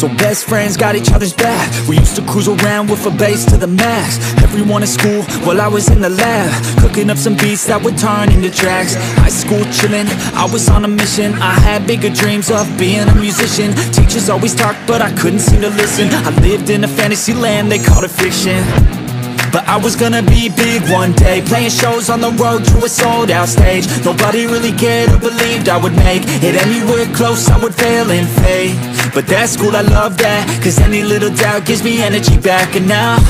So best friends got each other's back. We used to cruise around with a bass to the max. Everyone in school while I was in the lab, cooking up some beats that would turn into tracks. High school chillin', I was on a mission. I had bigger dreams of being a musician. Teachers always talked but I couldn't seem to listen. I lived in a fantasy land, they called it fiction. But I was gonna be big one day, playing shows on the road to a sold out stage. Nobody really cared or believed I would make it anywhere close, I would fail and fade. But that's cool, I love that, cause any little doubt gives me energy back. And now,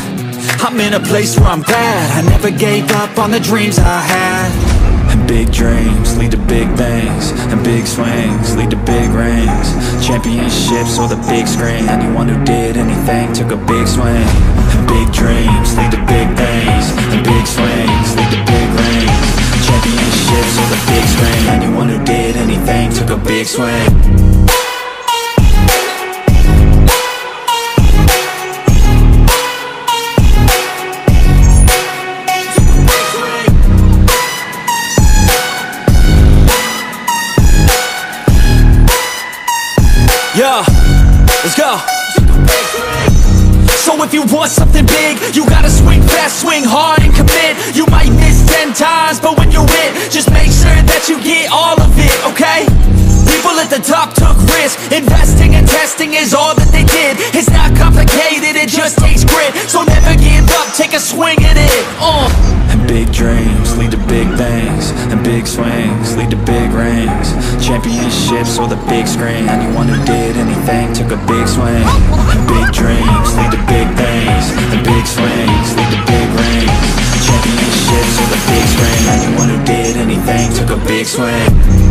I'm in a place where I'm glad I never gave up on the dreams I had. And big dreams lead to big things, and big swings lead to big rings. Championships or the big screen, anyone who did anything took a big swing. And big dreams lead to big things, and big swings lead to big rings. Championships or the big screen, anyone who did anything took a big swing. Yeah, let's go. So if you want something big, you gotta swing fast, swing hard and commit. You might miss 10 times, but when you hit, just make sure that you get all of it, okay? People at the top took risks, investing and testing is all that they did. It's not complicated, it just takes grit. So never give up, take a swing at it. And big dreams lead to big things, and big swings lead to big rings. Championships or the big screen, anyone who did anything took a big swing. And big dreams lead to big things, and big swings lead to big rings. Championships or the big screen, anyone who did anything took a big swing.